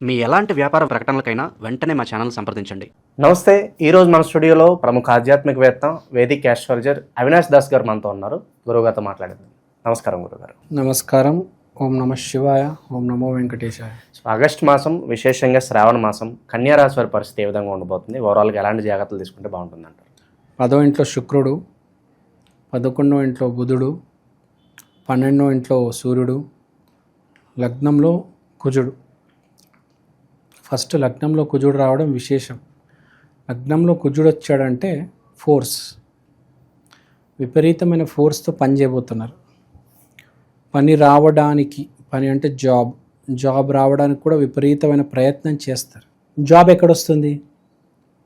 మీ ఎలాంటి వ్యాపార ప్రకటనలకైనా వెంటనే మా ఛానల్ సంప్రదించండి. నమస్తే. ఈరోజు మన స్టూడియోలో ప్రముఖ ఆధ్యాత్మికవేత్త, వేదిక్ ఆస్ట్రాలజర్ అవినాష్ దాస్ గారు మనతో ఉన్నారు. గురువుగారితో మాట్లాడేది. నమస్కారం గురుగారు. నమస్కారం. ఓం నమ శివాయ, ఓం నమో వెంకటేశాయ. ఆగస్టు మాసం, విశేషంగా శ్రావణ మాసం, కన్యారాశి వారి పరిస్థితి ఏ విధంగా ఉండబోతుంది? ఓవరాల్గా ఎలాంటి జాగ్రత్తలు తీసుకుంటే బాగుంటుంది అంటారు? 10వ ఇంట్లో శుక్రుడు, 11వ ఇంట్లో బుధుడు, 12వ ఇంట్లో సూర్యుడు, లగ్నంలో కుజుడు. ఫస్ట్ లగ్నంలో కుజుడు రావడం విశేషం. లగ్నంలో కుజుడు వచ్చాడంటే ఫోర్స్, విపరీతమైన ఫోర్స్తో పని చేయబోతున్నారు. పని రావడానికి, పని అంటే జాబ్ రావడానికి కూడా విపరీతమైన ప్రయత్నం చేస్తారు. జాబ్ ఎక్కడొస్తుంది?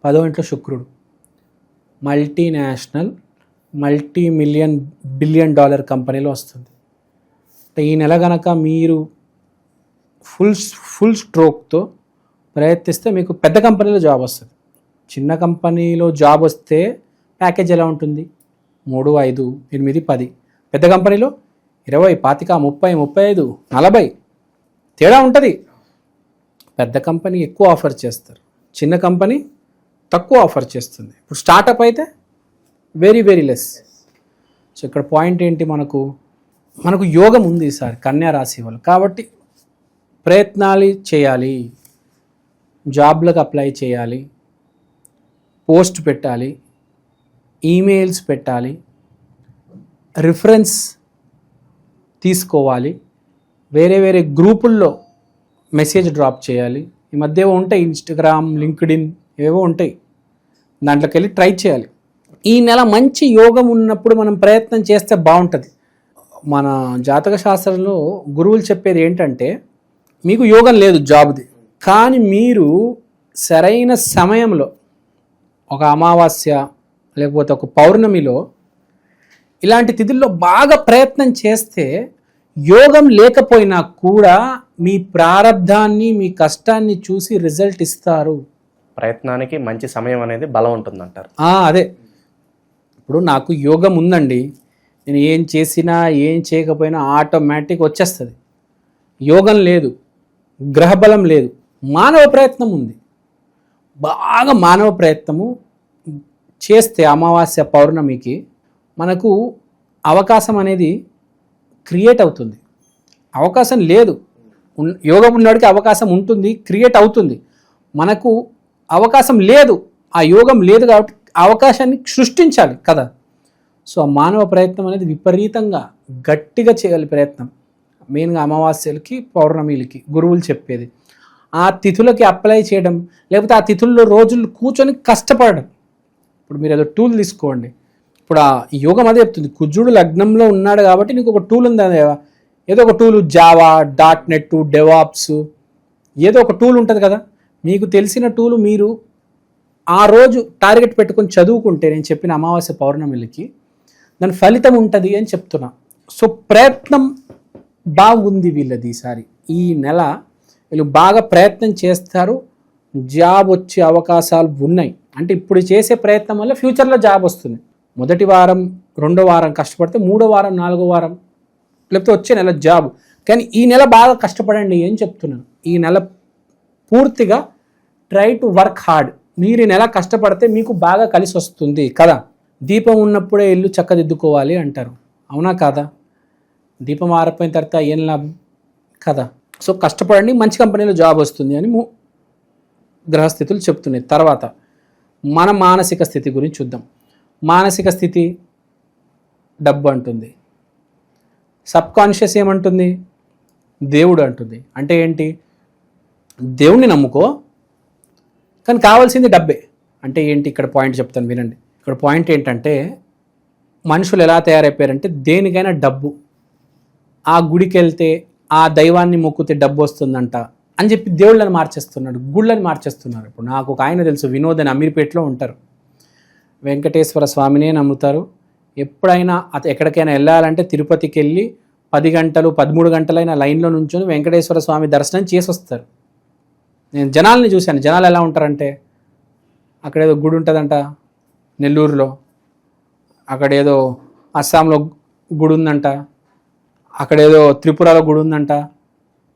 10వ ఇంట్లో శుక్రుడు. మల్టీనేషనల్, బిలియన్ డాలర్ కంపెనీలో వస్తుంది. అంటే ఈ నెల కనుక మీరు ఫుల్ స్ట్రోక్తో ప్రయత్నిస్తే మీకు పెద్ద కంపెనీలో జాబ్ వస్తుంది. చిన్న కంపెనీలో జాబ్ వస్తే ప్యాకేజ్ ఎలా ఉంటుంది? 3, 5, 8, 10. పెద్ద కంపెనీలో 20, 25, 30, 35, 40 తేడా ఉంటుంది. పెద్ద కంపెనీ ఎక్కువ ఆఫర్ చేస్తారు, చిన్న కంపెనీ తక్కువ ఆఫర్ చేస్తుంది. ఇప్పుడు స్టార్టప్ అయితే వెరీ లెస్. సో ఇక్కడ పాయింట్ ఏంటి? మనకు యోగం ఉంది ఈసారి కన్యా రాశి వాళ్ళు. కాబట్టి ప్రయత్నాలు చేయాలి, జాబ్లకు అప్లై చేయాలి, పోస్ట్ పెట్టాలి, ఈమెయిల్స్ పెట్టాలి, రిఫరెన్స్ తీసుకోవాలి, వేరే గ్రూపుల్లో మెసేజ్ డ్రాప్ చేయాలి. ఈ మధ్య ఏవో ఉంటాయి, ఇన్స్టాగ్రామ్, లింక్డ్ఇన్ ఏవో ఉంటాయి, దాంట్లోకి వెళ్ళి ట్రై చేయాలి. ఈ నెల మంచి యోగం ఉన్నప్పుడు మనం ప్రయత్నం చేస్తే బాగుంటుంది. మన జాతక శాస్త్రంలో గురువులు చెప్పేది ఏంటంటే, మీకు యోగం లేదు జాబ్ది, కానీ మీరు సరైన సమయంలో ఒక అమావాస్య లేకపోతే ఒక పౌర్ణమిలో ఇలాంటి తిథుల్లో బాగా ప్రయత్నం చేస్తే యోగం లేకపోయినా కూడా మీ ప్రారంధాన్ని, మీ కష్టాన్ని చూసి రిజల్ట్ ఇస్తారు. ప్రయత్నానికి మంచి సమయం అనేది బలం ఉంటుందంటారు. అదే. ఇప్పుడు నాకు యోగం ఉందండి, నేను ఏం చేసినా ఏం చేయకపోయినా ఆటోమేటిక్ వచ్చేస్తుంది. యోగం లేదు, గ్రహబలం లేదు, మానవ ప్రయత్నం ఉంది. బాగా మానవ ప్రయత్నము చేస్తే అమావాస్య పౌర్ణమికి మనకు అవకాశం అనేది క్రియేట్ అవుతుంది. అవకాశం లేదు, యోగం ఉన్నవాడికి అవకాశం ఉంటుంది, క్రియేట్ అవుతుంది. మనకు అవకాశం లేదు, ఆ యోగం లేదు కాబట్టి అవకాశాన్ని సృష్టించాలి కదా. సో ఆ మానవ ప్రయత్నం అనేది విపరీతంగా గట్టిగా చేయాలి ప్రయత్నం. మెయిన్గా అమావాస్యలకి, పౌర్ణమిలకి గురువులు చెప్పేది ఆ తిథులకి అప్లై చేయడం, లేకపోతే ఆ తిథుల్లో రోజులు కూర్చొని కష్టపడడం. ఇప్పుడు మీరు ఏదో టూల్ తీసుకోండి. ఇప్పుడు ఆ యోగం అదే చెప్తుంది, కుజుడు లగ్నంలో ఉన్నాడు కాబట్టి నీకు ఒక టూల్ ఉంది. ఏదో ఒక టూల్, జావా, .NET, డెవాప్స్, ఏదో ఒక టూల్ ఉంటుంది కదా. మీకు తెలిసిన టూలు మీరు ఆ రోజు టార్గెట్ పెట్టుకొని చదువుకుంటే, నేను చెప్పిన అమావాస్య పౌర్ణమిలకి దాని ఫలితం ఉంటుంది అని చెప్తున్నా. సో ప్రయత్నం బాగుంది వీళ్ళది ఈసారి. ఈ నెల వీళ్ళు బాగా ప్రయత్నం చేస్తారు, జాబ్ వచ్చే అవకాశాలు ఉన్నాయి. అంటే ఇప్పుడు చేసే ప్రయత్నం వల్ల ఫ్యూచర్లో జాబ్ వస్తుంది. మొదటి వారం, 2వ వారం కష్టపడితే 3వ వారం, 4వ వారం లేకపోతే వచ్చే నెల జాబ్. కానీ ఈ నెల బాగా కష్టపడండి ఏం చెప్తున్నాను. ఈ నెల పూర్తిగా ట్రై టు వర్క్ హార్డ్. మీరు ఈ నెల కష్టపడితే మీకు బాగా కలిసి వస్తుంది కదా. దీపం ఉన్నప్పుడే ఇల్లు చక్కదిద్దుకోవాలి అంటారు, అవునా కాదా? దీపం ఆరిపోయిన తర్వాత ఏం లాభం కదా. సో కష్టపడండి, మంచి కంపెనీలో జాబ్ వస్తుంది అని గ్రహస్థితులు చెప్తున్నాయి. తర్వాత మన మానసిక స్థితి గురించి చూద్దాం. మానసిక స్థితి డబ్బు అంటుంది, సబ్కాన్షియస్ ఏమంటుంది? దేవుడు అంటుంది. అంటే ఏంటి? దేవుణ్ణి నమ్ముకో, కానీ కావాల్సింది డబ్బే. అంటే ఏంటి? ఇక్కడ పాయింట్ చెప్తాను వినండి. ఇక్కడ పాయింట్ ఏంటంటే, మనుషులు ఎలా తయారైపోయారంటే దేనికైనా డబ్బు. ఆ గుడికి వెళ్తే, ఆ దైవాన్ని మొక్కితే డబ్బు వస్తుందంట అని చెప్పి దేవుళ్ళని మార్చేస్తున్నాడు, గుళ్ళని మార్చేస్తున్నారు. ఇప్పుడు నాకు ఒక ఆయన తెలుసు, వినోద్ అని, అమీర్పేటలో ఉంటారు. వెంకటేశ్వర స్వామినే నమ్ముతారు. ఎప్పుడైనా ఎక్కడికైనా వెళ్ళాలంటే తిరుపతికి వెళ్ళి 10 గంటలు 13 గంటలైనా లైన్లో నుంచొని వెంకటేశ్వర స్వామి దర్శనం చేసి వస్తారు. నేను జనాల్ని చూశాను. జనాలు ఎలా ఉంటారంటే, అక్కడేదో గుడి ఉంటుందంట నెల్లూరులో, అక్కడేదో అస్సాంలో గుడి ఉందంట, అక్కడేదో త్రిపురలో గుడి ఉందంట,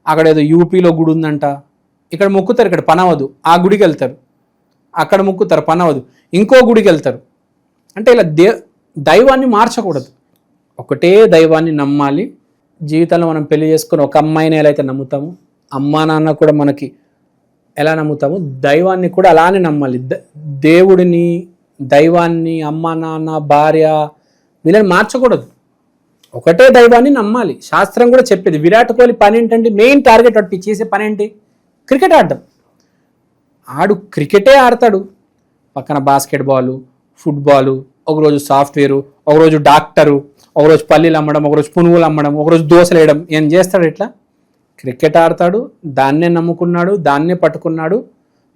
అక్కడేదో యూపీలో గుడి ఉందంట, ఇక్కడ మొక్కుతారు, ఇక్కడ పని అవ్వదు, ఆ గుడికి వెళ్తారు, అక్కడ మొక్కుతారు, పని అవ్వదు, ఇంకో గుడికి వెళ్తారు. అంటే ఇలా దైవాన్ని మార్చకూడదు, ఒకటే దైవాన్ని నమ్మాలి. జీవితంలో మనం పెళ్లి చేసుకుని ఒక అమ్మాయిని ఎలా అయితే నమ్ముతామో, అమ్మా నాన్న కూడా మనకి ఎలా నమ్ముతామో, దైవాన్ని కూడా అలానే నమ్మాలి. దేవుడిని, దైవాన్ని, అమ్మా నాన్న, భార్య వీళ్ళని మార్చకూడదు, ఒకటే దైవాన్ని నమ్మాలి. శాస్త్రం కూడా చెప్పేది. విరాట్ కోహ్లీ పని ఏంటంటే, మెయిన్ టార్గెట్ వాటి చేసే పని ఏంటి? క్రికెట్ ఆడడం. ఆడు క్రికెటే ఆడతాడు, పక్కన బాస్కెట్బాలు, ఫుట్బాలు, ఒకరోజు సాఫ్ట్వేరు, ఒకరోజు డాక్టరు, ఒకరోజు పల్లీలు అమ్మడం, ఒకరోజు పునుగులు అమ్మడం, ఒకరోజు దోశలు వేయడం. ఏం చేస్తాడు? ఇట్లా క్రికెట్ ఆడతాడు, దాన్నే నమ్ముకున్నాడు, దాన్నే పట్టుకున్నాడు.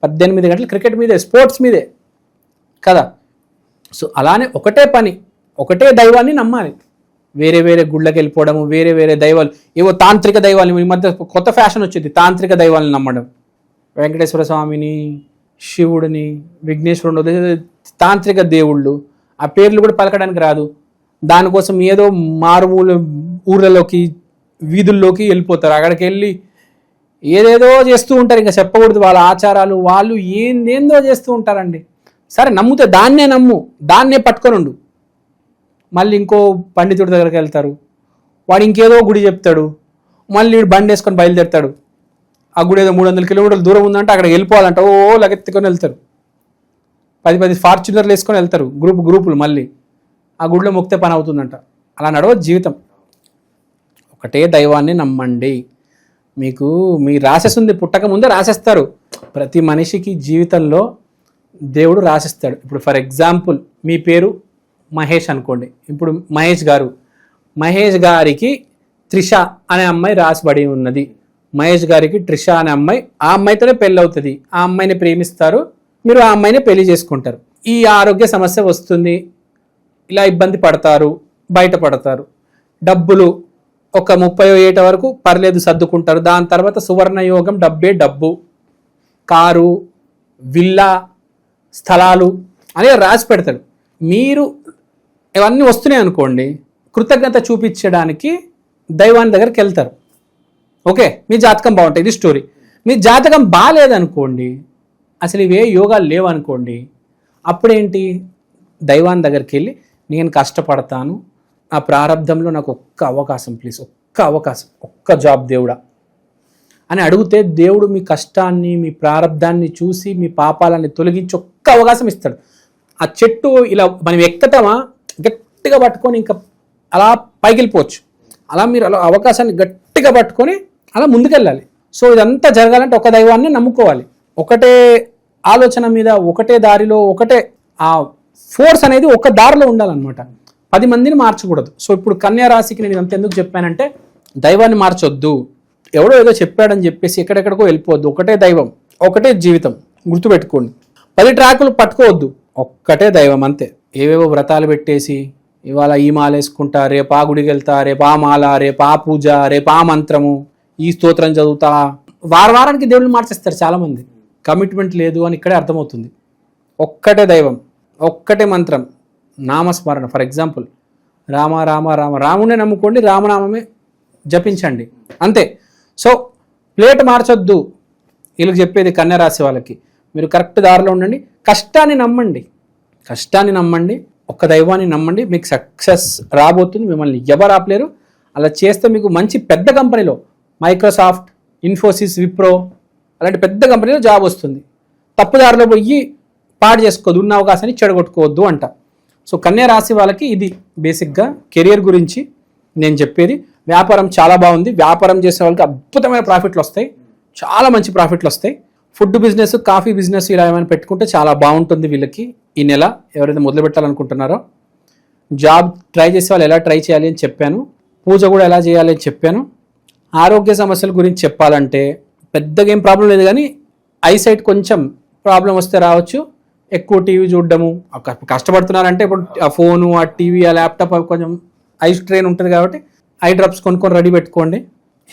18 గంటలు క్రికెట్ మీదే, స్పోర్ట్స్ మీదే కదా. సో అలానే ఒకటే పని, ఒకటే దైవాన్ని నమ్మాలి. వేరే వేరే గుళ్ళకి వెళ్ళిపోవడము, వేరే వేరే దైవాలు, ఏవో తాంత్రిక దైవాలు, ఈ మధ్య కొత్త ఫ్యాషన్ వచ్చింది, తాంత్రిక దైవాలను నమ్మడం. వెంకటేశ్వర స్వామిని, శివుడిని, విఘ్నేశ్వరుడు, తాంత్రిక దేవుళ్ళు, ఆ పేర్లు కూడా పలకడానికి రాదు. దానికోసం ఏదో మారుమూల ఊర్లలోకి, వీధుల్లోకి వెళ్ళిపోతారు. అక్కడికి వెళ్ళి ఏదేదో చేస్తూ ఉంటారు. ఇంకా చెప్పకూడదు వాళ్ళ ఆచారాలు, వాళ్ళు ఏందేందో చేస్తూ ఉంటారండి. సరే నమ్ముతే దాన్నే నమ్ము, దాన్నే పట్టుకొని ఉండు. మళ్ళీ ఇంకో పండితుడి దగ్గరికి వెళ్తారు, వాడు ఇంకేదో గుడి చెప్తాడు, మళ్ళీ బండి వేసుకొని బయలుదేరుతాడు. ఆ గుడి ఏదో 300 కిలోమీటర్ల దూరం ఉందంటే అక్కడికి వెళ్ళిపోవాలంట, ఓ లగెత్తుకొని వెళ్తారు. 10 ఫార్చునర్లు వేసుకొని వెళ్తారు, గ్రూపులు. మళ్ళీ ఆ గుడిలో మొక్కితే పని అవుతుందంట. అలా నడవదు జీవితం. ఒకటే దైవాన్ని నమ్మండి. మీరు రాసేస్తుంది పుట్టక ముందే రాసేస్తారు. ప్రతి మనిషికి జీవితంలో దేవుడు రాసిస్తాడు. ఇప్పుడు ఫర్ ఎగ్జాంపుల్ మీ పేరు మహేష్ అనుకోండి. ఇప్పుడు మహేష్ గారికి త్రిష అనే అమ్మాయి రాసిబడి ఉన్నది. మహేష్ గారికి త్రిష అనే అమ్మాయి, ఆ అమ్మాయితోనే పెళ్ళి అవుతుంది. ఆ అమ్మాయిని ప్రేమిస్తారు, మీరు ఆ అమ్మాయిని పెళ్లి చేసుకుంటారు. ఈ ఆరోగ్య సమస్య వస్తుంది, ఇలా ఇబ్బంది పడతారు, బయటపడతారు. డబ్బులు ఒక 30 ఏట వరకు పర్లేదు, సర్దుకుంటారు. దాని తర్వాత సువర్ణ యోగం, డబ్బు, కారు, విల్లా, స్థలాలు అని రాసి పెడతాడు. మీరు ఇవన్నీ వస్తున్నాయి అనుకోండి, కృతజ్ఞత చూపించడానికి దైవాన్ని దగ్గరికి వెళ్తారు. ఓకే, మీ జాతకం బాగుంటుంది, ఇది స్టోరీ. మీ జాతకం బాగాలేదనుకోండి, అసలు ఇవే యోగాలు లేవనుకోండి, అప్పుడేంటి? దైవాన్ని దగ్గరికి వెళ్ళి, నేను కష్టపడతాను, ఆ ప్రారంధంలో నాకు ఒక్క అవకాశం ప్లీజ్, ఒక్క అవకాశం, ఒక్క జాబ్ దేవుడా అని అడిగితే, దేవుడు మీ కష్టాన్ని, మీ ప్రారంధాన్ని చూసి మీ పాపాలని తొలగించి ఒక్క అవకాశం ఇస్తాడు. ఆ చెట్టు ఇలా మనం ఎక్కతామా, గట్టిగా పట్టుకొని ఇంకా అలా పైకి వెళ్ళిపోవచ్చు. అలా మీరు అలా అవకాశాన్ని గట్టిగా పట్టుకొని అలా ముందుకెళ్ళాలి. సో ఇదంతా జరగాలంటే ఒక దైవాన్ని నమ్ముకోవాలి. ఒకటే ఆలోచన మీద, ఒకటే దారిలో, ఒకటే ఆ ఫోర్స్ అనేది ఒక దారిలో ఉండాలన్నమాట. 10 మందిని మార్చకూడదు. సో ఇప్పుడు కన్యా రాశికి నేను ఇదంతా ఎందుకు చెప్పానంటే, దైవాన్ని మార్చొద్దు, ఎవడో ఏదో చెప్పాడని చెప్పేసి ఎక్కడెక్కడికో వెళ్ళిపోవద్దు. ఒకటే దైవం, ఒకటే జీవితం, గుర్తుపెట్టుకోండి. 10 ట్రాకులు పట్టుకోవద్దు, ఒక్కటే దైవం అంతే. ఏవేవో వ్రతాలు పెట్టేసి ఇవాళ ఈ మాల వేసుకుంటా, రేపు ఆ గుడికి వెళ్తా, రేపు ఆ మాల, రేపు ఆ పూజ, రేపు ఆ మంత్రము, ఈ స్తోత్రం చదువుతా, వారానికి దేవుళ్ళు మార్చేస్తారు చాలామంది. కమిట్మెంట్ లేదు అని ఇక్కడే అర్థమవుతుంది. ఒక్కటే దైవం, ఒక్కటే మంత్రం, నామస్మరణ. ఫర్ ఎగ్జాంపుల్ రామ రామ రామ, రామునే నమ్ముకోండి, రామనామమే జపించండి, అంతే. సో ప్లేట్ మార్చొద్దు. వీళ్ళకి చెప్పేది కన్యా రాశి వాళ్ళకి, మీరు కరెక్ట్ దారిలో ఉండండి, కష్టాన్ని నమ్మండి, ఒక్క దైవాన్ని నమ్మండి, మీకు సక్సెస్ రాబోతుంది. మిమ్మల్ని ఎవరు ఆపలేరు. అలా చేస్తే మీకు మంచి పెద్ద కంపెనీలో, మైక్రోసాఫ్ట్, ఇన్ఫోసిస్, విప్రో అలాంటి పెద్ద కంపెనీలో జాబ్ వస్తుంది. తప్పుదారిలో పోయి పాడు చేసుకోవద్దు, ఉన్న అవకాశాన్ని చెడగొట్టుకోవద్దు అంట. సో కన్యా రాశి వాళ్ళకి ఇది బేసిక్గా కెరియర్ గురించి నేను చెప్పేది. వ్యాపారం చాలా బాగుంది. వ్యాపారం చేసే వాళ్ళకి అద్భుతమైన ప్రాఫిట్లు వస్తాయి, చాలా మంచి ప్రాఫిట్లు వస్తాయి. ఫుడ్ బిజినెస్, కాఫీ బిజినెస్ ఇలా ఏమైనా పెట్టుకుంటే చాలా బాగుంటుంది వీళ్ళకి. ఈ నెల ఎవరైతే మొదలు పెట్టాలనుకుంటున్నారో, జాబ్ ట్రై చేసే వాళ్ళు ఎలా ట్రై చేయాలి అని చెప్పాను, పూజ కూడా ఎలా చేయాలి అని చెప్పాను. ఆరోగ్య సమస్యల గురించి చెప్పాలంటే పెద్దగా ఏం ప్రాబ్లం లేదు, కానీ ఐసైట్ కొంచెం ప్రాబ్లం వస్తే రావచ్చు. ఎక్కువ టీవీ చూడడము, కష్టపడుతున్నారంటే ఇప్పుడు ఆ ఫోను, ఆ టీవీ, ఆ ల్యాప్టాప్ కొంచెం ఐ స్ట్రెయిన్ ఉంటుంది కాబట్టి ఐ డ్రాప్స్ కొనుక్కొని రెడీ పెట్టుకోండి.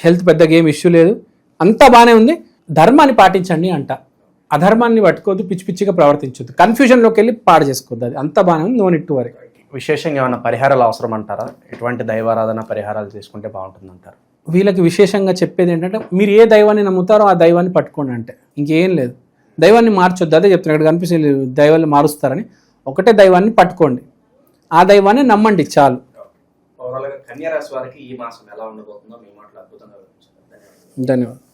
హెల్త్ పెద్దగా ఏం ఇష్యూ లేదు, అంతా బాగానే ఉంది. ధర్మాన్ని పాటించండి అంట, అధర్మాన్ని పట్టుకోవద్దు, పిచ్చి పిచ్చిగా ప్రవర్తించొద్దు, కన్ఫ్యూజన్లోకి వెళ్ళి పాడు చేసుకోవద్దు. అది అంతా బాగానే ఉంది, నో నీడ్ టు వరీ. విశేషంగా ఏమైనా పరిహారాలు అవసరం అంటారా? ఎటువంటి దైవారాధన పరిహారాలు చేసుకుంటే బాగుంటుంది అంటారు? వీళ్ళకి విశేషంగా చెప్పేది ఏంటంటే, మీరు ఏ దైవాన్ని నమ్ముతారో ఆ దైవాన్ని పట్టుకోండి అంటే. ఇంకేం లేదు. దైవాన్ని మార్చొద్దు, అదే చెప్తున్నాడు ఇక్కడ కనిపిస్తుంది, దైవాన్ని మారుస్తారని. ఒకటే దైవాన్ని పట్టుకోండి, ఆ దైవాన్ని నమ్మండి చాలు. ఓవరాల్గా కన్యా రాశి వారికి ఈ మాసం ఎలా ఉండబోతుందో మీ మాటలు అద్భుతంగా వివరించారు. ధన్యవాదాలు. ధన్యవాదాలు.